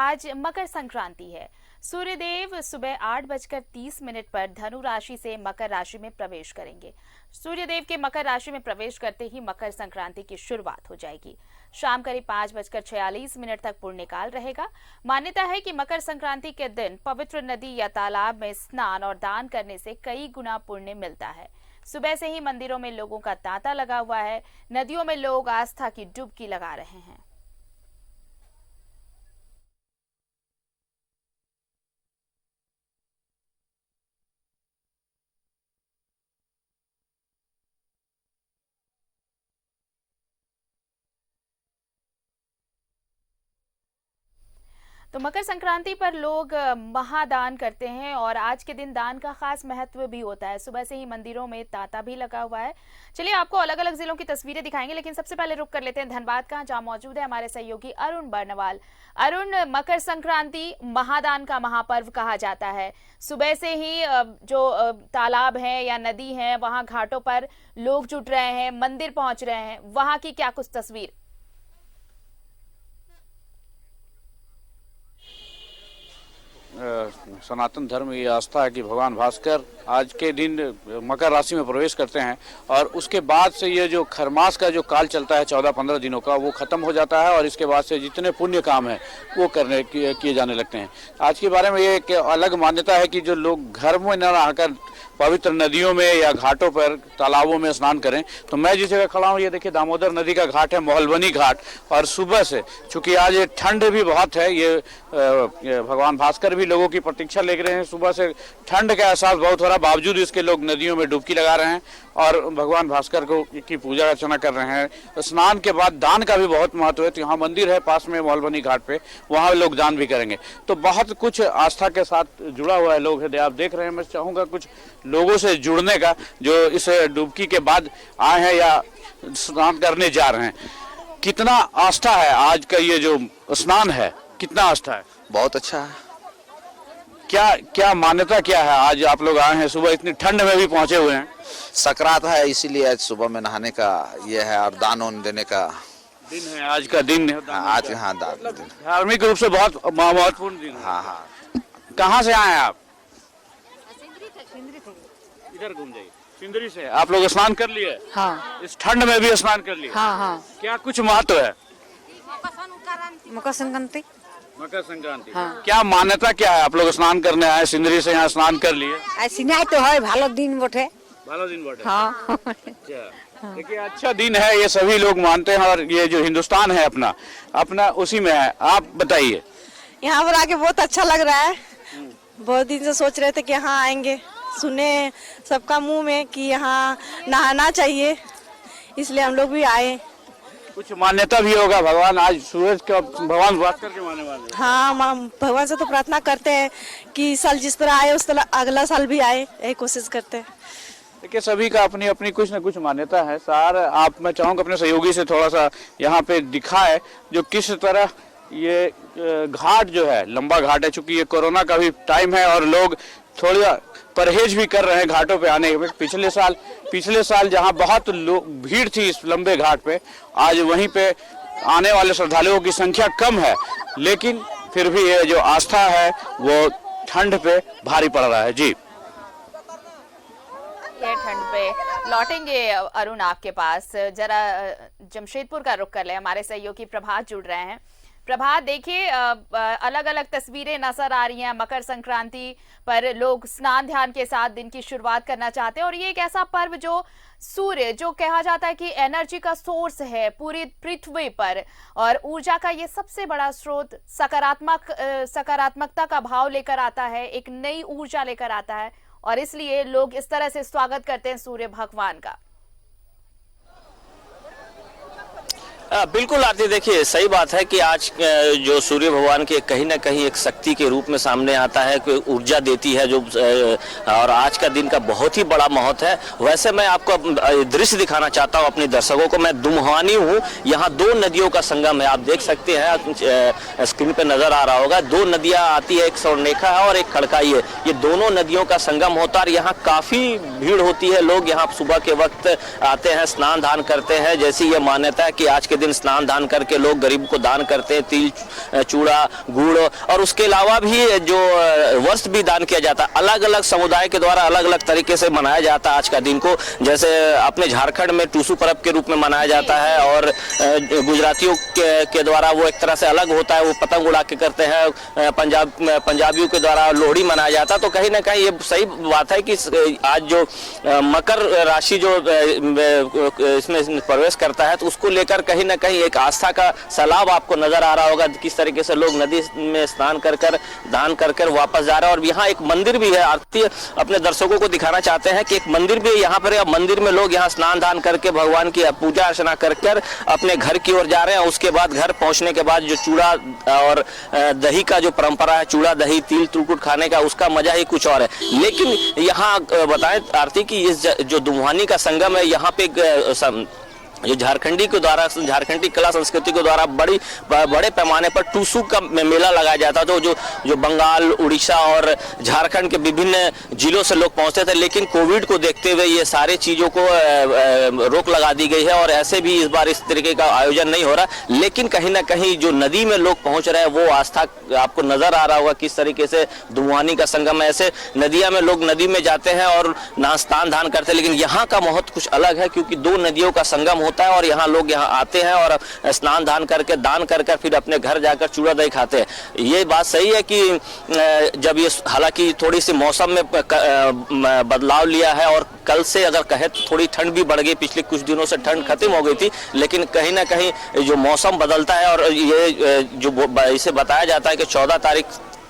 आज मकर संक्रांति है। सूर्यदेव सुबह 8:30 पर धनु राशि से मकर राशि में प्रवेश करेंगे। सूर्यदेव के मकर राशि में प्रवेश करते ही मकर संक्रांति की शुरुआत हो जाएगी। शाम करीब 5:46 तक पुण्यकाल रहेगा। मान्यता है कि मकर संक्रांति के दिन पवित्र नदी या तालाब में स्नान और दान करने से कई गुना पुण्य मिलता है। सुबह से ही मंदिरों में लोगों का तांता लगा हुआ है। नदियों में लोग आस्था की डुबकी लगा रहे हैं। तो मकर संक्रांति पर लोग महादान करते हैं और आज के दिन दान का खास महत्व भी होता है। सुबह से ही मंदिरों में तांता भी लगा हुआ है। चलिए आपको अलग अलग जिलों की तस्वीरें दिखाएंगे, लेकिन सबसे पहले रुक कर लेते हैं धनबाद का, जहां मौजूद है हमारे सहयोगी अरुण बर्नवाल। अरुण, मकर संक्रांति महादान का महापर्व कहा जाता है। सुबह से ही जो तालाब है या नदी है वहां घाटों पर लोग जुट रहे हैं, मंदिर पहुंच रहे हैं, वहां की क्या कुछ तस्वीर? सनातन धर्म की आस्था है कि भगवान भास्कर आज के दिन मकर राशि में प्रवेश करते हैं और उसके बाद से ये जो खरमास का जो काल चलता है 14-15 दिनों का, वो खत्म हो जाता है और इसके बाद से जितने पुण्य काम है वो किए जाने लगते हैं। आज के बारे में ये एक अलग मान्यता है कि जो लोग घर में न रहकर पवित्र नदियों में या घाटों पर तालाबों में स्नान करें। तो मैं जिस जगह खड़ा हूँ ये देखिए दामोदर नदी का घाट है, मोहलबनी घाट। और सुबह से चूंकि आज ये ठंड भी बहुत है, ये भगवान भास्कर भी लोगों की प्रतीक्षा ले रहे हैं। सुबह से ठंड का एहसास बहुत हो रहा, बावजूद इसके लोग नदियों में डुबकी लगा रहे हैं और भगवान भास्कर को की पूजा अर्चना कर रहे हैं। स्नान के बाद दान का भी बहुत महत्व है। तो यहाँ मंदिर है पास में मोहलबनी घाट पे, वहाँ लोग दान भी करेंगे। तो बहुत कुछ आस्था के साथ जुड़ा हुआ है लोग है, आप देख रहे हैं। मैं चाहूँगा कुछ लोगों से जुड़ने का जो इस डुबकी के बाद आए हैं या स्नान करने जा रहे हैं। कितना आस्था है आज का ये जो स्नान है, कितना आस्था है? बहुत अच्छा है। क्या मान्यता क्या है? आज आप लोग आए हैं, सुबह इतनी ठंड में भी पहुंचे हुए हैं। सकरात है, इसीलिए आज सुबह में नहाने का ये है और दान देने का दिन है। आज का दिन है आज, हाँ दान धार्मिक रूप से बहुत महत्वपूर्ण दिन। हाँ हाँ। कहाँ से आए हैं आप? इधर घूम जाइए। सिंदरी से आप लोग स्नान कर लिए? हाँ। इस ठंड में भी स्नान कर लिए? हाँ हाँ। क्या कुछ महत्व है मकर संक्रांति? मकर संक्रांति हाँ। क्या मान्यता क्या है? आप लोग स्नान करने आए, सिंदरी से यहाँ स्नान कर लिए? ऐसी नहीं तो है, भालो दिन बोटे। भालो दिन बोटे। हाँ। देखिए अच्छा दिन है, ये सभी लोग मानते हैं और ये जो हिंदुस्तान है अपना उसी में है। आप बताइए। यहाँ पर आके बहुत अच्छा लग रहा है। बहुत दिन से सोच रहे थे कि यहाँ आएंगे, सुने सबका मुंह में कि यहाँ नहाना चाहिए, इसलिए हम लोग भी आए। कुछ मान्यता भी होगा, भगवान आज सूरज का भगवान भास्कर के मानने वाले। हाँ, भगवान से तो प्रार्थना करते हैं कि साल जिस तरह आए उस तरह अगला साल भी आए, यही कोशिश करते हैं। देखिए सभी का अपनी अपनी कुछ न कुछ मान्यता है। आप मैं चाहूँगा अपने सहयोगी से थोड़ा सा यहाँ पे दिखाए जो किस तरह ये घाट जो है, लंबा घाट है। चूंकि ये कोरोना का भी टाइम है और लोग थोड़ा परहेज भी कर रहे हैं घाटों पे आने के। पिछले साल जहां बहुत भीड़ थी इस लंबे घाट पे, आज वहीं पे आने वाले श्रद्धालुओं की संख्या कम है, लेकिन फिर भी ये जो आस्था है वो ठंड पे भारी पड़ रहा है। जी, ये ठंड पे लौटेंगे अरुण आपके पास। जरा जमशेदपुर का रुख कर ले, हमारे सहयोगी प्रभात जुड़ रहे हैं। प्रभात, देखिए अलग अलग तस्वीरें नजर आ रही हैं। मकर संक्रांति पर लोग स्नान ध्यान के साथ दिन की शुरुआत करना चाहते हैं और ये एक ऐसा पर्व जो सूर्य, जो कहा जाता है कि एनर्जी का सोर्स है पूरी पृथ्वी पर और ऊर्जा का ये सबसे बड़ा स्रोत, सकारात्मकता का भाव लेकर आता है, एक नई ऊर्जा लेकर आता है और इसलिए लोग इस तरह से स्वागत करते हैं सूर्य भगवान का। बिल्कुल आरती, देखिए सही बात है कि आज जो सूर्य भगवान के कहीं ना कहीं एक शक्ति के रूप में सामने आता है, कोई ऊर्जा देती है जो, और आज का दिन का बहुत ही बड़ा महत्व है। वैसे मैं आपको दृश्य दिखाना चाहता हूं अपने दर्शकों को। मैं दुम्हानी हूं, यहाँ दो नदियों का संगम है, आप देख सकते हैं स्क्रीन पे नजर आ रहा होगा। दो नदियां आती है, एक स्वर्णरेखा है और एक खड़काई है। ये दोनों नदियों का संगम होता है और यहाँ काफी भीड़ होती है। लोग यहाँ सुबह के वक्त आते हैं, स्नान दान करते हैं। जैसी ये मान्यता है कि आज के दिन दिन स्नान दान करके लोग गरीब को दान करते हैं, तिल चूड़ा गुड़, और उसके अलावा भी जो वस्त्र भी दान किया जाता है। अलग अलग समुदाय के द्वारा अलग अलग तरीके से मनाया जाता है आज का दिन को। जैसे अपने झारखंड में टूसू पर्व के रूप में मनाया जाता है, और गुजरातियों के द्वारा वो एक तरह से अलग होता है, वो पतंग उड़ा के करते हैं। पंजाबियों के द्वारा लोहड़ी मनाया जाता है। तो कहीं ना कहीं ये सही बात है कि आज जो मकर राशि जो इसमें प्रवेश करता है, तो उसको लेकर कहीं ना कहीं एक आस्था का सैलाब आपको नजर आ रहा होगा, किस तरीके से लोग नदी में स्नान कर दान कर वापस जा रहे हैं। और यहाँ एक मंदिर भी है, आरती अपने दर्शकों को दिखाना चाहते हैं कि एक मंदिर भी यहाँ पर, मंदिर में लोग यहाँ स्नान दान करके भगवान की पूजा अर्चना कर अपने घर की ओर जा रहे हैं। उसके बाद घर पहुंचने के बाद जो चूड़ा और दही का जो परंपरा है, चूड़ा दही तिल त्रिकुट खाने का, उसका मजा ही कुछ और है। लेकिन यहाँ बताएं आरती की इस जो दुम्हानी का संगम है, यहाँ पे जो झारखंडी कला संस्कृति के द्वारा बड़े पैमाने पर टूसू का मेला लगाया जाता था। जो बंगाल, उड़ीसा और झारखंड के विभिन्न जिलों से लोग पहुंचते थे, लेकिन कोविड को देखते हुए ये सारे चीजों को रोक लगा दी गई है और ऐसे भी इस बार इस तरीके का आयोजन नहीं हो रहा। लेकिन कहीं ना कहीं जो नदी में लोग पहुंच रहे हैं, वो आस्था आपको नजर आ रहा होगा किस तरीके से दुम्हानी का संगम है। ऐसे नदियां में लोग नदी में जाते हैं और स्नान दान करते हैं, लेकिन यहाँ का महत्व कुछ अलग है, क्योंकि दो नदियों का संगम होता है और यहाँ लोग यहाँ आते हैं और स्नान दान करके दान कर फिर अपने घर जाकर चूड़ा दही खाते हैं। ये बात सही है कि जब ये हालांकि थोड़ी सी मौसम में बदलाव लिया है और कल से अगर कहे तो थोड़ी ठंड भी बढ़ गई, पिछले कुछ दिनों से ठंड खत्म हो गई थी, लेकिन कहीं ना कहीं जो मौसम बदलता है और ये जो इसे बताया जाता है कि 14 तारीख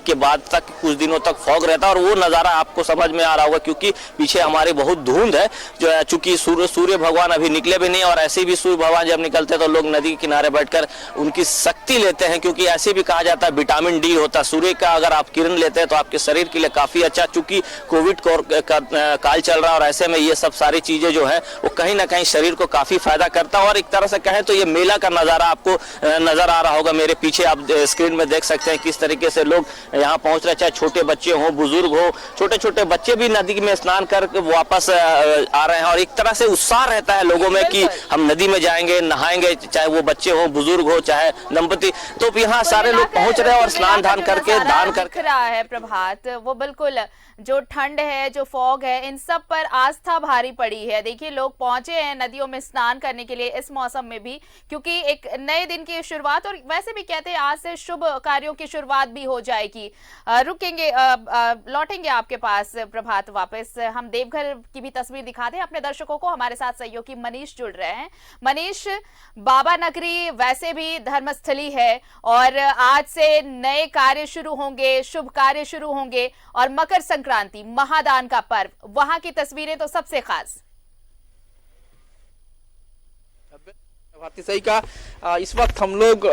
के बाद तक कुछ दिनों तक फॉग रहता है और वो नज़ारा आपको समझ में आ रहा होगा, क्योंकि पीछे हमारी बहुत धुंध है। जो है चूंकि सूर्य भगवान अभी निकले भी नहीं, और ऐसे भी सूर्य भगवान जब निकलते हैं तो लोग नदी के किनारे बैठकर उनकी शक्ति लेते हैं, क्योंकि ऐसे भी कहा जाता है विटामिन डी होता है सूर्य का, अगर आप किरण लेते हैं तो आपके शरीर के लिए काफी अच्छा। चूंकि कोविड काल चल रहा है और ऐसे में ये सब सारी चीजें जो है वो कहीं ना कहीं शरीर को काफी फायदा करता है। और एक तरह से कहें तो ये मेला का नजारा आपको नजर आ रहा होगा। मेरे पीछे आप स्क्रीन में देख सकते हैं किस तरीके से लोग यहाँ पहुंच रहे, चाहे छोटे बच्चे हो, बुजुर्ग हो, छोटे छोटे बच्चे भी नदी में स्नान कर वापस आ रहे हैं। और एक तरह से उत्साह रहता है लोगों में कि हम नदी में जाएंगे, नहाएंगे, चाहे वो बच्चे हो, बुजुर्ग हो, चाहे दंपति। तो यहाँ सारे लोग पहुंच रहे हैं और स्नान दान करके दान कर रहा है। प्रभात, वो बिल्कुल जो ठंड है, जो फॉग है, इन सब पर आस्था भारी पड़ी है। देखिए लोग पहुंचे हैं नदियों में स्नान करने के लिए इस मौसम में भी, क्योंकि एक नए दिन की शुरुआत, और वैसे भी कहते हैं आज से शुभ कार्यों की शुरुआत भी हो जाएगी। रुकेंगे, लौटेंगे आपके पास प्रभात वापस। हम देवघर की भी तस्वीर दिखा दें अपने दर्शकों को। हमारे साथ सहयोगी मनीष जुड़ रहे हैं। मनीष, बाबा नगरी वैसे भी धर्मस्थली है और आज से नए कार्य शुरू होंगे, शुभ कार्य शुरू होंगे, और मकर संक्रांति, महादान का पर्व, वहां की तस्वीरें तो सबसे खास। भारती सही का इस वक्त हम लोग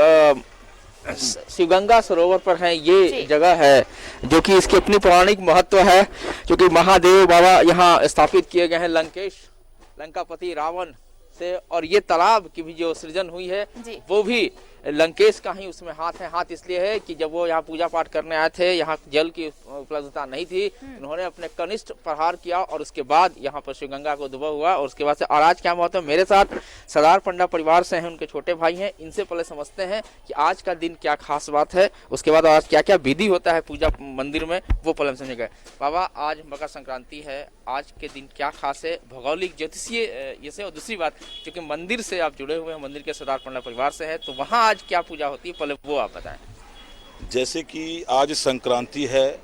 शिवगंगा सरोवर पर हैं। ये जगह है जो कि इसकी अपनी पौराणिक महत्व है, जो कि महादेव बाबा यहाँ स्थापित किए गए हैं लंकापति रावण से। और ये तालाब की भी जो सृजन हुई है वो भी लंकेश का ही उसमें हाथ है। हाथ इसलिए है कि जब वो यहाँ पूजा पाठ करने आए थे, यहाँ जल की उपलब्धता नहीं थी, उन्होंने अपने कनिष्ठ प्रहार किया और उसके बाद यहाँ पर शिवगंगा को दुबा हुआ। और उसके बाद से और आज क्या महत्व है, मेरे साथ सरदार पंडा परिवार से हैं, उनके छोटे भाई हैं। इनसे पहले समझते हैं कि आज का दिन क्या खास बात है, उसके बाद आज क्या क्या विधि होता है पूजा मंदिर में, वो पहले हम समझेंगे। बाबा, आज मकर संक्रांति है, आज के दिन क्या खास है भौगोलिक ज्योतिषीय ये से? और दूसरी बात, क्योंकि मंदिर से आप जुड़े हुए हैं, मंदिर के सरदार पंडा परिवार से है, तो वहाँ आज क्या पूजा होती है, पहले वो आप बताएं। जैसे कि आज संक्रांति है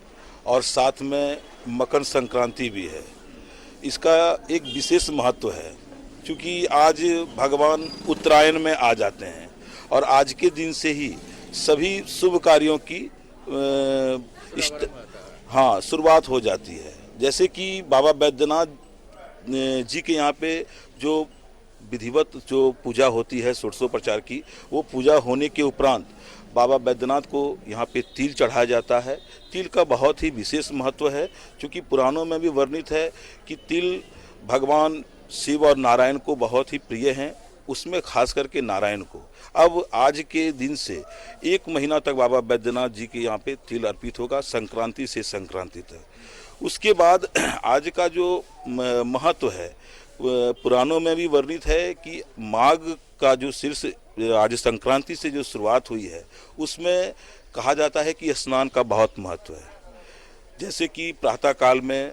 और साथ में मकर संक्रांति भी है, इसका एक विशेष महत्व है, क्योंकि आज भगवान उत्तरायण में आ जाते हैं और आज के दिन से ही सभी शुभ कार्यों की शुरुआत हो जाती है। जैसे कि बाबा बैद्यनाथ जी के यहाँ पे जो विधिवत जो पूजा होती है षोडशोपचार की, वो पूजा होने के उपरांत बाबा बैद्यनाथ को यहाँ पे तिल चढ़ाया जाता है। तिल का बहुत ही विशेष महत्व है, क्योंकि पुराणों में भी वर्णित है कि तिल भगवान शिव और नारायण को बहुत ही प्रिय हैं, उसमें खास करके नारायण को। अब आज के दिन से 1 महीना तक बाबा बैद्यनाथ जी के यहाँ पे तिल अर्पित होगा, संक्रांति से संक्रांति तक। उसके बाद आज का जो महत्व है पुराणों में भी वर्णित है कि माघ का जो शीर्ष आज संक्रांति से जो शुरुआत हुई है उसमें कहा जाता है कि स्नान का बहुत महत्व है। जैसे कि प्रातः काल में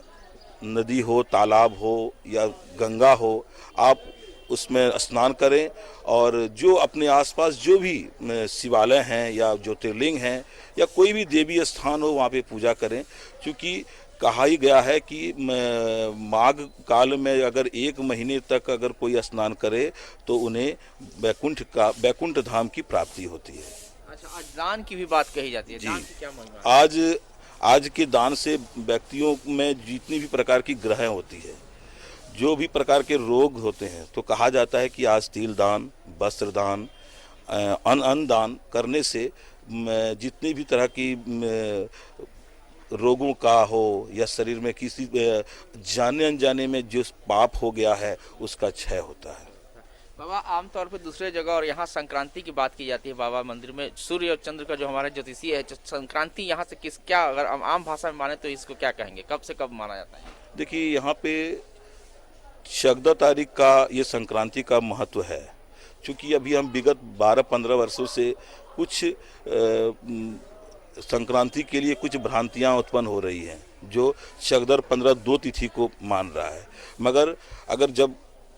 नदी हो, तालाब हो या गंगा हो, आप उसमें स्नान करें और जो अपने आसपास जो भी शिवालय हैं या ज्योतिर्लिंग हैं या कोई भी देवी स्थान हो वहाँ पे पूजा करें, क्योंकि कहा ही गया है कि माघ काल में अगर 1 महीने तक अगर कोई स्नान करे तो उन्हें वैकुंठ धाम की प्राप्ति होती है। अच्छा, आज दान की भी बात कही जाती है। दान की क्या महिमा है? आज के दान से व्यक्तियों में जितनी भी प्रकार की ग्रह होती है, जो भी प्रकार के रोग होते हैं, तो कहा जाता है कि आज तिल दान, वस्त्र दान, अन्न दान करने से जितनी भी तरह की रोगों का हो या शरीर में किसी जाने अनजाने में जो पाप हो गया है उसका क्षय होता है। बाबा, आमतौर पे दूसरे जगह और यहाँ संक्रांति की बात की जाती है बाबा मंदिर में, सूर्य और चंद्र का जो हमारा ज्योतिषी है, संक्रांति यहाँ से क्या, अगर आम भाषा में माने तो इसको क्या कहेंगे, कब से कब माना जाता है? देखिए, यहाँ पे 14 तारीख का ये संक्रांति का महत्व है, क्योंकि अभी हम विगत 12-15 वर्षों से कुछ संक्रांति के लिए कुछ भ्रांतियां उत्पन्न हो रही हैं, जो 14-15 तिथि को मान रहा है। मगर अगर जब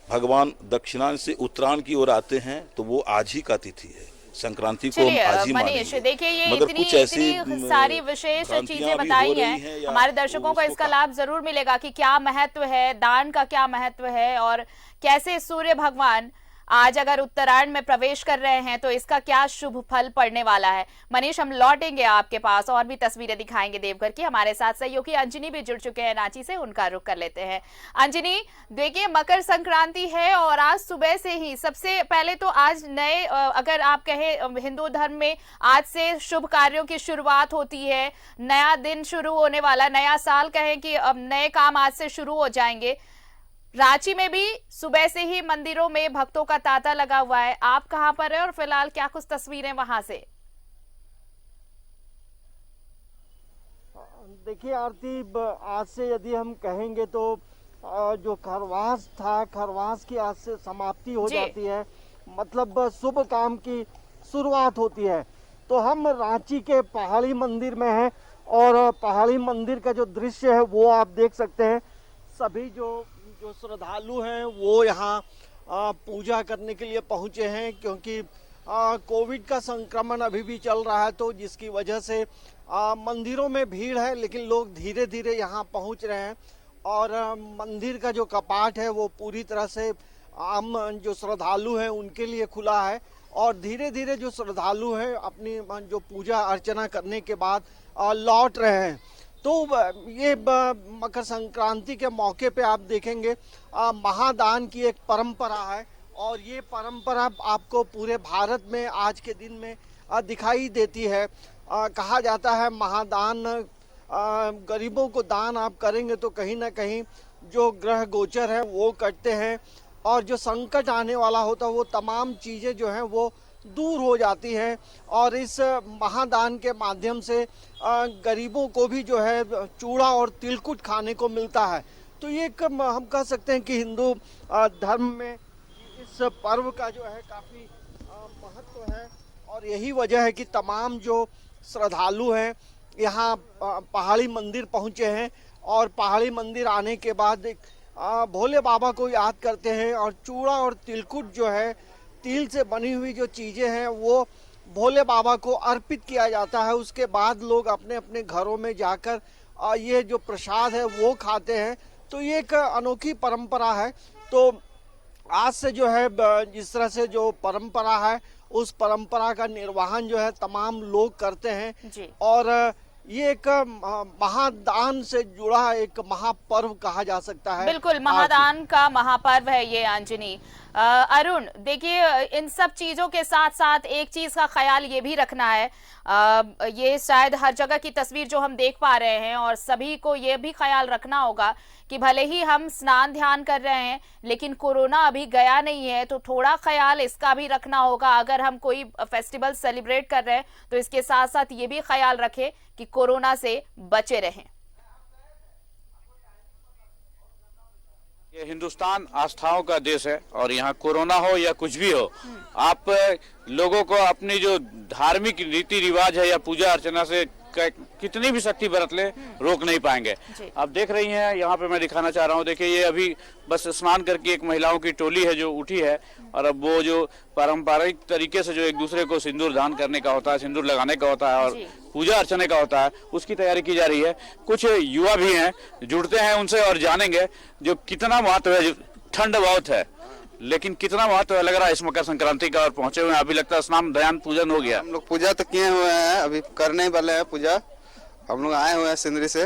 भगवान दक्षिणांश से उत्तरायण की ओर आते हैं तो वो आज ही का तिथि है, संक्रांति को हम आज ही मनीष, देखिए ये मगर इतनी कुछ ऐसी सारी विशेष चीजें बताई हैं, हमारे दर्शकों को इसका लाभ जरूर मिलेगा कि क्या महत्व है, दान का क्या महत्व है और कैसे सूर्य भगवान आज अगर उत्तरायण में प्रवेश कर रहे हैं तो इसका क्या शुभ फल पड़ने वाला है। मनीष, हम लौटेंगे आपके पास और भी तस्वीरें दिखाएंगे देवघर की। हमारे साथ सहयोगी अंजनी भी जुड़ चुके हैं रांची से, उनका रुख कर लेते हैं। अंजनी, देखिए मकर संक्रांति है और आज सुबह से ही, सबसे पहले तो आज नए, अगर आप कहें हिंदू धर्म में आज से शुभ कार्यों की शुरुआत होती है, नया दिन शुरू होने वाला, नया साल कहें कि अब नए काम आज से शुरू हो जाएंगे। रांची में भी सुबह से ही मंदिरों में भक्तों का तांता लगा हुआ है, आप कहां पर है और फिलहाल क्या कुछ तस्वीरें वहां से? देखिए आरती, आज से यदि हम कहेंगे तो जो खरवास था, खरवास की आज से समाप्ति हो जाती है, मतलब शुभ काम की शुरुआत होती है। तो हम रांची के पहाड़ी मंदिर में हैं और पहाड़ी मंदिर का जो दृश्य है वो आप देख सकते हैं। सभी जो श्रद्धालु हैं वो यहाँ पूजा करने के लिए पहुँचे हैं, क्योंकि कोविड का संक्रमण अभी भी चल रहा है, तो जिसकी वजह से मंदिरों में भीड़ है, लेकिन लोग धीरे धीरे यहाँ पहुँच रहे हैं और मंदिर का जो कपाट है वो पूरी तरह से आम जो श्रद्धालु हैं उनके लिए खुला है और धीरे धीरे जो श्रद्धालु हैं अपनी जो पूजा अर्चना करने के बाद लौट रहे हैं। तो ये मकर संक्रांति के मौके पे आप देखेंगे महादान की एक परंपरा है और ये परंपरा आपको पूरे भारत में आज के दिन में दिखाई देती है। कहा जाता है महादान, गरीबों को दान आप करेंगे तो कहीं ना कहीं जो ग्रह गोचर है वो कटते हैं और जो संकट आने वाला होता है वो तमाम चीज़ें जो हैं वो दूर हो जाती हैं और इस महादान के माध्यम से गरीबों को भी जो है चूड़ा और तिलकुट खाने को मिलता है। तो ये एक हम कह सकते हैं कि हिंदू धर्म में इस पर्व का जो है काफ़ी महत्व है और यही वजह है कि तमाम जो श्रद्धालु हैं यहाँ पहाड़ी मंदिर पहुँचे हैं और पहाड़ी मंदिर आने के बाद भोले बाबा को याद करते हैं और चूड़ा और तिलकुट जो है, तिल से बनी हुई जो चीज़ें हैं वो भोले बाबा को अर्पित किया जाता है। उसके बाद लोग अपने अपने घरों में जाकर ये जो प्रसाद है वो खाते हैं। तो ये एक अनोखी परंपरा है। तो आज से जो है जिस तरह से जो परंपरा है उस परंपरा का निर्वहन जो है तमाम लोग करते हैं और ये एक महादान से जुड़ा एक महापर्व कहा जा सकता है। बिल्कुल, महादान का महापर्व है ये अंजनी। अरुण, देखिए इन सब चीजों के साथ साथ एक चीज का ख्याल ये भी रखना है, ये शायद हर जगह की तस्वीर जो हम देख पा रहे हैं और सभी को ये भी ख्याल रखना होगा कि भले ही हम स्नान ध्यान कर रहे हैं लेकिन कोरोना अभी गया नहीं है, तो थोड़ा ख्याल इसका भी रखना होगा। अगर हम कोई फेस्टिवल सेलिब्रेट कर रहे हैं तो इसके साथ साथ ये भी ख्याल रखें कि कोरोना से बचे रहें। हिंदुस्तान आस्थाओं का देश है और यहाँ कोरोना हो या कुछ भी हो, आप लोगों को अपनी जो धार्मिक रीति रिवाज है या पूजा अर्चना से कितनी भी सख्ती बरत ले रोक नहीं पाएंगे। आप देख रही हैं, यहाँ पे मैं दिखाना चाह रहा हूँ, देखिए ये अभी बस स्नान करके एक महिलाओं की टोली है जो उठी है और अब वो जो पारंपरिक तरीके से जो एक दूसरे को सिंदूर दान करने का होता है, सिंदूर लगाने का होता है और पूजा अर्चना का होता है, उसकी तैयारी की जा रही है। कुछ युवा भी हैं, जुड़ते हैं उनसे और जानेंगे जो कितना महत्व है। ठंड बहुत है लेकिन कितना महत्व लग रहा है इस मकर संक्रांति का, और पहुंचे हुए हैं अभी, लगता है स्नान ध्यान पूजन हो गया। हम लोग पूजा तो किए हुए हैं, अभी करने वाले हैं पूजा। हम लोग आए हुए हैं सिंदरी से,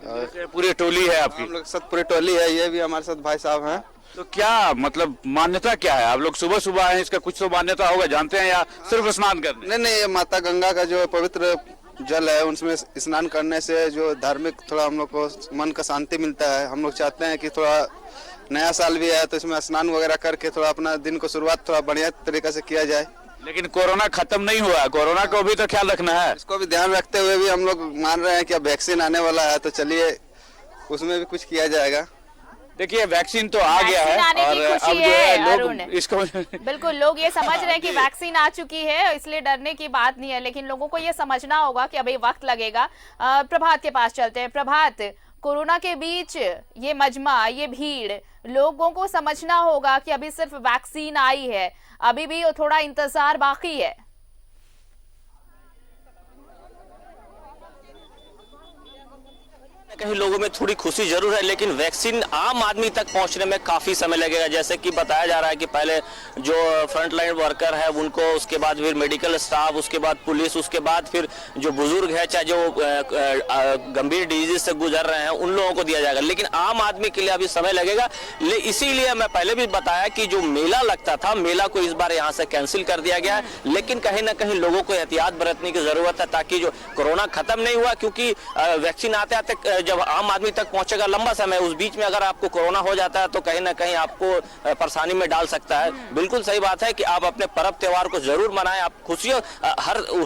पूरी टोली है आपकी? हम लोग साथ पूरी टोली है, ये भी हमारे साथ भाई साहब हैं। तो क्या मतलब मान्यता क्या है? आप लोग सुबह सुबह आए, इसका कुछ तो मान्यता होगा, जानते हैं या सिर्फ स्नान करने? नहीं, ये माता गंगा का जो पवित्र जल है उसमें स्नान करने से जो धार्मिक थोड़ा हम लोग को मन का शांति मिलता है। हम लोग चाहते हैं कि थोड़ा नया साल भी है तो इसमें स्नान वगैरह करके थोड़ा अपना दिन को शुरुआत थोड़ा बढ़िया तरीके से किया जाए। लेकिन कोरोना खत्म नहीं हुआ है, कोरोना को भी तो ख्याल रखना है। इसको भी ध्यान रखते हुए भी हम लोग मान रहे हैं कि अब वैक्सीन आने वाला है, तो चलिए उसमें भी कुछ किया जाएगा। देखिए वैक्सीन तो आ गया है और अब जो है लोग इसको बिल्कुल लोग ये समझ रहे हैं कि वैक्सीन आ चुकी है, इसलिए डरने की बात नहीं है, लेकिन लोगों को ये समझना होगा कि अभी वक्त लगेगा। प्रभात के पास चलते हैं। प्रभात, कोरोना के बीच ये मजमा, ये भीड़, लोगों को समझना होगा कि अभी सिर्फ वैक्सीन आई है, अभी भी थोड़ा इंतजार बाकी है। कहीं लोगों में थोड़ी खुशी जरूर है, लेकिन वैक्सीन आम आदमी तक पहुंचने में काफी समय लगेगा। जैसे कि बताया जा रहा है कि पहले जो फ्रंट लाइन वर्कर है उनको, उसके बाद फिर मेडिकल स्टाफ, उसके बाद पुलिस, उसके बाद फिर जो बुजुर्ग है, चाहे जो गंभीर डिजीज से गुजर रहे हैं, उन लोगों को दिया जाएगा। लेकिन आम आदमी के लिए अभी समय लगेगा। इसीलिए मैं पहले भी बताया कि जो मेला लगता था, मेला को इस बार यहाँ से कैंसिल कर दिया गया है। लेकिन कहीं ना कहीं लोगों को एहतियात बरतने की जरूरत है, ताकि जो कोरोना खत्म नहीं हुआ, क्योंकि वैक्सीन आते आते जब आम आदमी तक पहुंचेगा लंबा समय, उस बीच में अगर आपको कोरोना हो जाता है तो कहीं ना कहीं आपको परेशानी में डाल सकता है। बिल्कुल सही बात है कि आप अपने पर्व त्योहार को जरूर मनाएं, आप खुशियों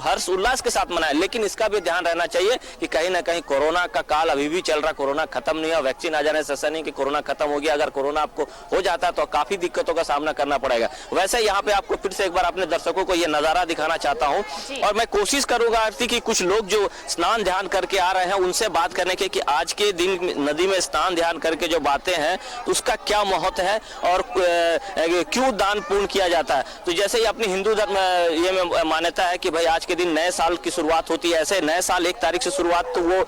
हर्ष उल्लास के साथ मनाएं, लेकिन इसका भी ध्यान रहना चाहिए कि कहीं ना कहीं कोरोना का काल अभी भी चल रहा, कोरोना खत्म नहीं हुआ। वैक्सीन आ जाने से ऐसा नहीं कि कोरोना खत्म हो गया। अगर कोरोना आपको हो जाता है तो काफी दिक्कतों का सामना करना पड़ेगा। वैसे यहाँ पे आपको फिर से एक बार अपने दर्शकों को ये नजारा दिखाना चाहता हूँ और मैं कोशिश करूंगा आरती की कुछ लोग जो स्नान ध्यान करके आ रहे हैं उनसे बात करने के कि आज के दिन नदी में स्नान ध्यान करके जो बातें हैं उसका क्या महत्व है और क्यों दान पुण्य किया जाता है। तो जैसे ही अपनी हिंदू धर्म ये में मान्यता है कि भाई आज के दिन नए साल की शुरुआत होती है, ऐसे नए साल 1 तारीख से शुरुआत तो वो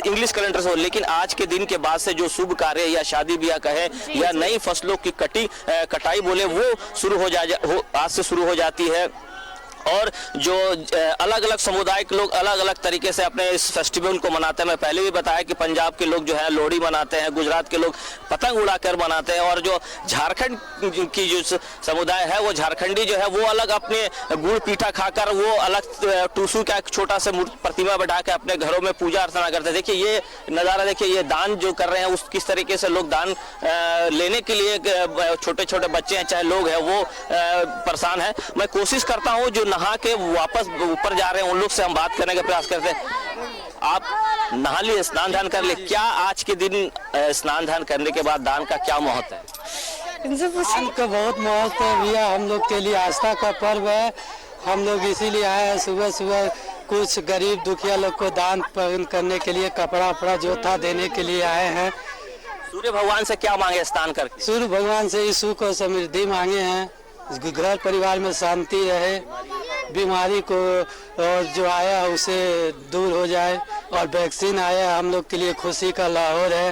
इंग्लिश कैलेंडर से हो, लेकिन आज के दिन के बाद से जो शुभ कार्य या शादी ब्याह कहे या नई फसलों की कटाई बोले, वो शुरू आज से शुरू हो जाती है। और जो अलग अलग समुदाय के लोग अलग अलग तरीके से अपने इस फेस्टिवल को मनाते हैं। मैं पहले भी बताया कि पंजाब के लोग जो है लोहड़ी मनाते हैं, गुजरात के लोग पतंग उड़ाकर मनाते हैं, और जो झारखंड की जो समुदाय है वो झारखंडी जो है वो अलग अपने गुड़ पीठा खाकर वो अलग टूसू का एक छोटा सा प्रतिमा बैठा के अपने घरों में पूजा अर्चना करते हैं। देखिए ये नज़ारा, देखिए ये दान जो कर रहे हैं उस किस तरीके से लोग दान लेने के लिए, छोटे छोटे बच्चे हैं चाहे लोग हैं वो परेशान है। मैं कोशिश करता हूँ जो नहा के वापस ऊपर जा रहे हैं उन लोग से हम बात करने का प्रयास करते हैं। आप नहा लिए, स्नान ध्यान कर लिए, क्या आज के दिन स्नान ध्यान करने के बाद दान का क्या महत्व है? इनसे का बहुत महत्व है भैया, हम लोग के लिए आस्था का पर्व है। हम लोग इसीलिए आए हैं, सुबह सुबह कुछ गरीब दुखिया लोग को दान करने के लिए, कपड़ा वपड़ा जो था देने के लिए आए हैं। सूर्य भगवान से क्या मांगे स्नान करके? सूर्य भगवान से सुख और समृद्धि मांगे हैं, घर परिवार में शांति रहे, बीमारी को और जो आया है उसे दूर हो जाए, और वैक्सीन आया हम लोग के लिए खुशी का लाहौर है।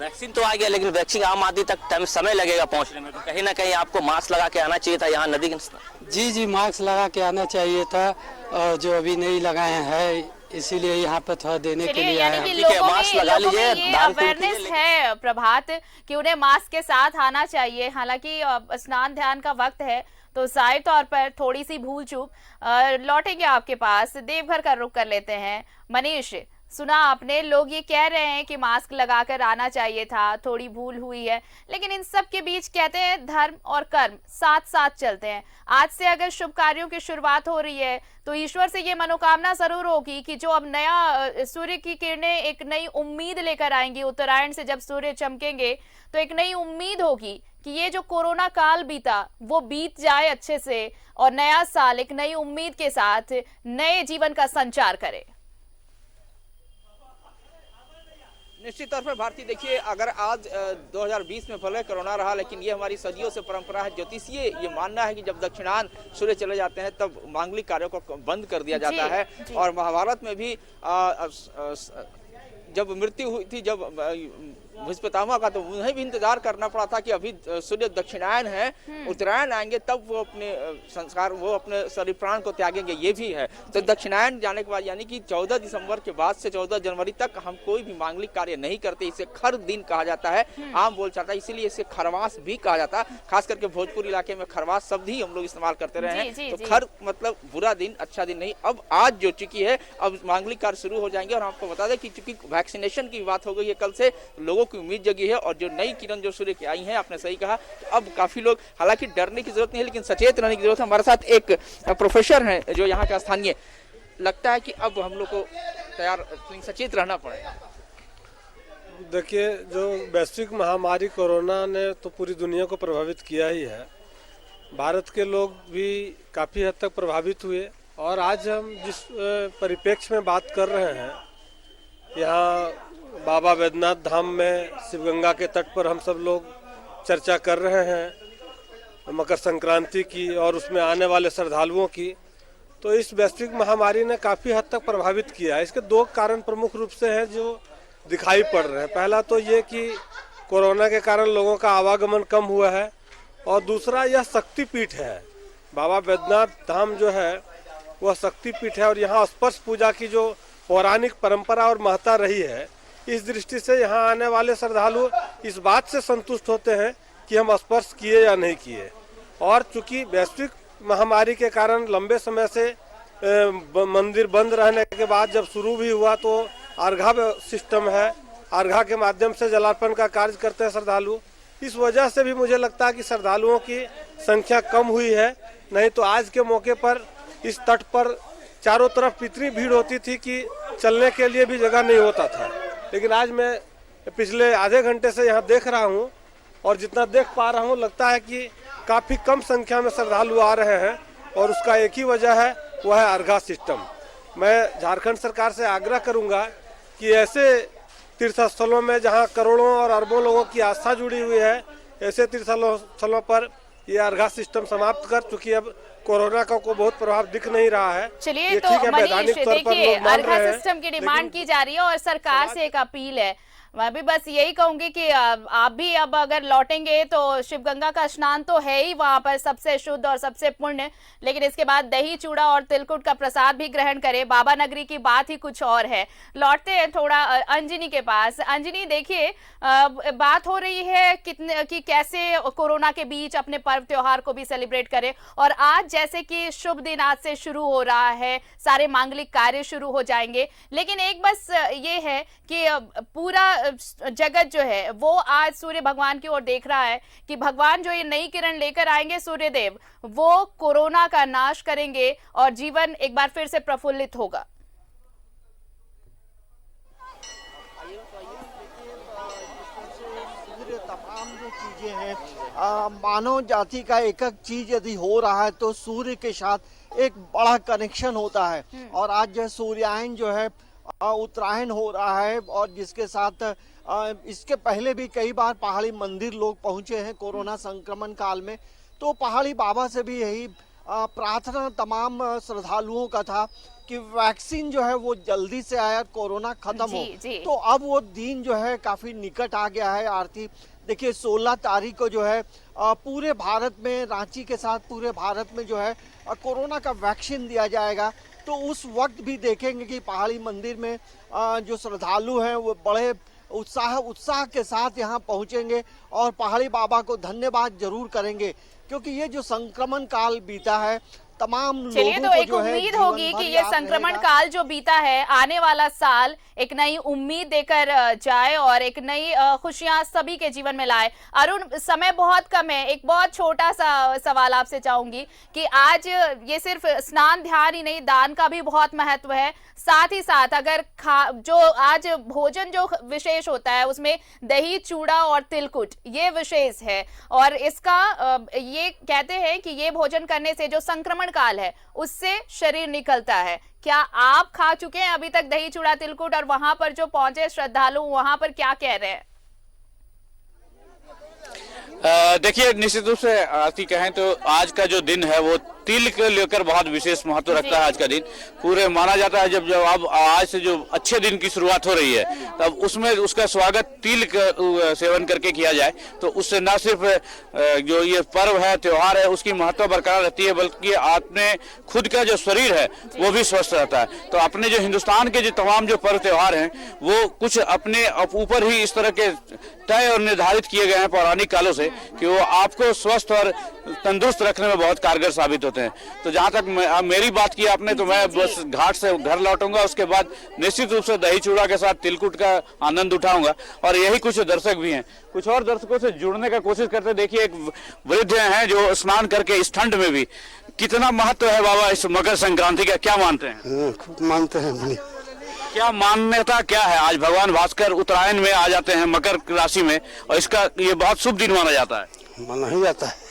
वैक्सीन तो आ गया, लेकिन वैक्सीन आम आदमी तक समय लगेगा पहुंचने में, तो कहीं ना कहीं आपको मास्क लगा के आना चाहिए था यहाँ नदी के। जी मास्क लगा के आना चाहिए था, और जो अभी नहीं लगाए हैं इसीलिए यहाँ पे थोड़ा देने के लिए आया। मास्क लगा लीजिए, अवेयरनेस है प्रभात कि उन्हें मास्क के साथ आना चाहिए। हालांकि स्नान ध्यान का वक्त है तो जाहिर तौर पर थोड़ी सी भूल चूक। लौटेंगे आपके पास, देवघर का रुख कर लेते हैं। मनीष, सुना आपने, लोग ये कह रहे हैं कि मास्क लगाकर आना चाहिए था, थोड़ी भूल हुई है, लेकिन इन सब के बीच कहते हैं धर्म और कर्म साथ साथ चलते हैं। आज से अगर शुभ कार्यों की शुरुआत हो रही है तो ईश्वर से ये मनोकामना जरूर होगी कि जो अब नया सूर्य की किरणें एक नई उम्मीद लेकर आएंगी, उत्तरायण से जब सूर्य चमकेंगे तो एक नई उम्मीद होगी कि ये जो कोरोना काल बीता वो बीत जाए अच्छे से और नया साल एक नई उम्मीद के साथ नए जीवन का संचार करे। निश्चित तौर पर भारती, देखिए अगर आज 2020 में भले कोरोना रहा, लेकिन ये हमारी सदियों से परंपरा है। ज्योतिषीय ये मानना है कि जब दक्षिणायन सूर्य चले जाते हैं तब मांगलिक कार्यों को बंद कर दिया जाता है। और महाभारत में भी जब मृत्यु हुई थी जब भीष्मपितामह का, तो उन्हें भी इंतजार करना पड़ा था कि अभी सूर्य दक्षिणायन है, उत्तरायण आएंगे तब वो अपने संस्कार, वो अपने शरीर प्राण को त्यागेंगे, ये भी है। तो दक्षिणायन जाने के बाद यानी कि 14 दिसंबर के बाद से 14 जनवरी तक हम कोई भी मांगलिक कार्य नहीं करते। इसे खर दिन कहा जाता है, आम बोल चाहता है, इसीलिए इसे खरवास भी कहा जाता है। खास करके भोजपुर इलाके में खरवास शब्द ही हम लोग इस्तेमाल करते रहे हैं। तो खर मतलब बुरा दिन, अच्छा दिन नहीं। अब आज जो चुकी है, अब मांगलिक कार्य शुरू हो जाएंगे। और आपको बता दें कि चूंकि वैक्सीनेशन की बात हो गई है, कल से लोगों की उम्मीद जगी है। और जो नई किरण जो सूर्य की आई है, आपने सही कहा, तो अब काफी लोग, हालांकि डरने की जरूरत नहीं है लेकिन सचेत रहने की जरूरत है। हमारे साथ एक प्रोफेसर हैं जो यहाँ का स्थानीय, लगता है कि अब हम लोग को तैयार सचेत रहना पड़ेगा। देखिए, जो वैश्विक महामारी कोरोना ने तो पूरी दुनिया को प्रभावित किया ही है। भारत के लोग भी काफ़ी हद तक प्रभावित हुए। और आज हम जिस परिप्रेक्ष्य में बात कर रहे हैं, यहाँ बाबा बैद्यनाथ धाम में शिवगंगा के तट पर हम सब लोग चर्चा कर रहे हैं मकर संक्रांति की और उसमें आने वाले श्रद्धालुओं की। तो इस वैश्विक महामारी ने काफ़ी हद तक प्रभावित किया है। इसके दो कारण प्रमुख रूप से हैं जो दिखाई पड़ रहे हैं। पहला तो ये कि कोरोना के कारण लोगों का आवागमन कम हुआ है, और दूसरा यह शक्तिपीठ है। बाबा बैद्यनाथ धाम जो है वह शक्तिपीठ है, और यहाँ स्पर्श पूजा की जो पौराणिक परंपरा और महत्ता रही है, इस दृष्टि से यहाँ आने वाले श्रद्धालु इस बात से संतुष्ट होते हैं कि हम स्पर्श किए या नहीं किए। और चूंकि वैश्विक महामारी के कारण लंबे समय से मंदिर बंद रहने के बाद जब शुरू भी हुआ तो अर्घा सिस्टम है, अर्घा के माध्यम से जलार्पण का कार्य करते हैं श्रद्धालु। इस वजह से भी मुझे लगता है कि श्रद्धालुओं की संख्या कम हुई है। नहीं तो आज के मौके पर इस तट पर चारों तरफ इतनी भीड़ होती थी कि चलने के लिए भी जगह नहीं होता था। लेकिन आज मैं पिछले आधे घंटे से यहाँ देख रहा हूँ, और जितना देख पा रहा हूँ लगता है कि काफ़ी कम संख्या में श्रद्धालु आ रहे हैं। और उसका एक ही वजह है, वह है अर्घा सिस्टम। मैं झारखंड सरकार से आग्रह करूँगा कि ऐसे तीर्थस्थलों में जहाँ करोड़ों और अरबों लोगों की आस्था जुड़ी हुई है, ऐसे तीर्थस्थलों पर ये अर्घा सिस्टम समाप्त कर, चूँकि अब कोरोना का को बहुत प्रभाव दिख नहीं रहा है। चलिए, तो मनीष देखिए, अर्घा सिस्टम की डिमांड की जा रही है और सरकार से एक अपील है। मैं भी बस यही कहूंगी कि आप भी अब अगर लौटेंगे तो शिवगंगा का स्नान तो है ही वहां पर सबसे शुद्ध और सबसे पुण्य, लेकिन इसके बाद दही चूड़ा और तिलकुट का प्रसाद भी ग्रहण करें। बाबा नगरी की बात ही कुछ और है। लौटते हैं थोड़ा अंजनी के पास। अंजनी, देखिए बात हो रही है कि कैसे कोरोना के बीच अपने पर्व त्योहार को भी सेलिब्रेट करें। और आज जैसे कि शुभ दिन आज से शुरू हो रहा है, सारे मांगलिक कार्य शुरू हो जाएंगे, लेकिन एक बस ये है कि पूरा जगत जो है वो आज सूर्य भगवान की ओर देख रहा है कि भगवान जो ये नई किरण लेकर आएंगे, सूर्य देव, वो कोरोना का नाश करेंगे और जीवन एक बार फिर से प्रफुल्लित होगा। तमाम जो चीजें हैं, मानव जाति का एक एक चीज यदि हो रहा है तो सूर्य के साथ एक बड़ा कनेक्शन होता है। और आज जो सूर्यायन जो है उत्तरायण हो रहा है, और जिसके साथ इसके पहले भी कई बार पहाड़ी मंदिर लोग पहुंचे हैं कोरोना संक्रमण काल में। तो पहाड़ी बाबा से भी यही प्रार्थना तमाम श्रद्धालुओं का था कि वैक्सीन जो है वो जल्दी से आया, कोरोना खत्म हो। तो अब वो दिन जो है काफी निकट आ गया है। आरती देखिए, 16 तारीख को जो है पूरे भारत में, रांची के साथ पूरे भारत में जो है कोरोना का वैक्सीन दिया जाएगा। तो उस वक्त भी देखेंगे कि पहाड़ी मंदिर में जो श्रद्धालु हैं वो बड़े उत्साह के साथ यहाँ पहुँचेंगे और पहाड़ी बाबा को धन्यवाद जरूर करेंगे, क्योंकि ये जो संक्रमण काल बीता है तमाम चलिए, लोगों तो को एक जो है उम्मीद जीवन होगी भर कि ये याद संक्रमण रहेगा। काल जो बीता है, आने वाला साल एक नई उम्मीद देकर जाए और एक नई खुशियां सभी के जीवन में लाए। अरुण, समय बहुत कम है, एक बहुत छोटा सा सवाल आपसे चाहूंगी कि आज ये सिर्फ स्नान ध्यान ही नहीं, दान का भी बहुत महत्व है। साथ ही साथ अगर जो आज भोजन जो विशेष होता है उसमें दही चूड़ा और तिलकुट ये विशेष है, और इसका ये कहते हैं कि ये भोजन करने से जो संक्रमण काल है उससे शरीर निकलता है। क्या आप खा चुके हैं अभी तक दही चूड़ा तिलकुट, और वहां पर जो पहुंचे श्रद्धालु वहां पर क्या कह रहे हैं? देखिए, निश्चित रूप से आरती कहें तो आज का जो दिन है वो तिल को लेकर बहुत विशेष महत्व रखता है। आज का दिन पूरे माना जाता है, जब अब आज से जो अच्छे दिन की शुरुआत हो रही है तब उसमें उसका स्वागत तिल का सेवन करके किया जाए, तो उससे न सिर्फ जो ये पर्व है त्योहार है उसकी महत्व बरकरार रहती है, बल्कि अपने खुद का जो शरीर है वो भी स्वस्थ रहता है। तो अपने जो हिंदुस्तान के जो तमाम जो पर्व त्योहार हैं वो कुछ अपने ऊपर ही इस तरह के तय और निर्धारित किए गए हैं पौराणिक कालों से कि वो आपको स्वस्थ और तंदुरुस्त रखने में बहुत कारगर साबित होते हैं। तो जहां तक मेरी बात की आपने, तो मैं बस घाट से घर लौटूंगा, उसके बाद निश्चित रूप से दही चूड़ा के साथ तिलकुट का आनंद उठाऊंगा। और यही कुछ दर्शक भी हैं, कुछ और दर्शकों से जुड़ने का कोशिश करते। देखिए, एक वृद्ध हैं जो स्नान करके इस ठंड में भी, कितना महत्व है बाबा इस मकर संक्रांति का, क्या मानते हैं? खूब मानते हैं। क्या मान्यता क्या है? आज भगवान भास्कर उत्तरायण में आ जाते हैं मकर राशि में, और इसका ये बहुत शुभ दिन माना जाता है। माना ही जाता है,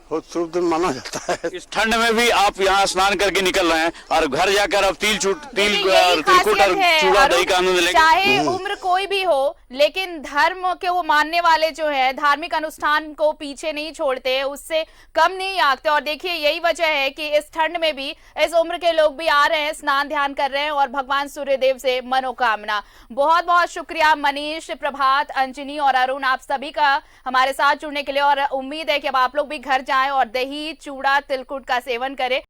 बहुत शुभ दिन माना जाता है। इस ठंड में भी आप यहाँ स्नान करके निकल रहे हैं और घर जाकर अब तिलकुट और चूड़ा दही का आनंद लेंगे। चाहे उम्र कोई भी हो, लेकिन धर्म के वो मानने वाले जो है धार्मिक अनुष्ठान को पीछे नहीं छोड़ते, उससे कम नहीं आंकते। और देखिए, यही वजह है कि इस ठंड में भी इस उम्र के लोग भी आ रहे हैं, स्नान ध्यान कर रहे हैं और भगवान सूर्यदेव से मनोकामना। बहुत बहुत शुक्रिया मनीष, प्रभात, अंजनी और अरुण, आप सभी का हमारे साथ जुड़ने के लिए। और उम्मीद है कि अब आप लोग भी घर जाएं और दही चूड़ा तिलकुट का सेवन करें।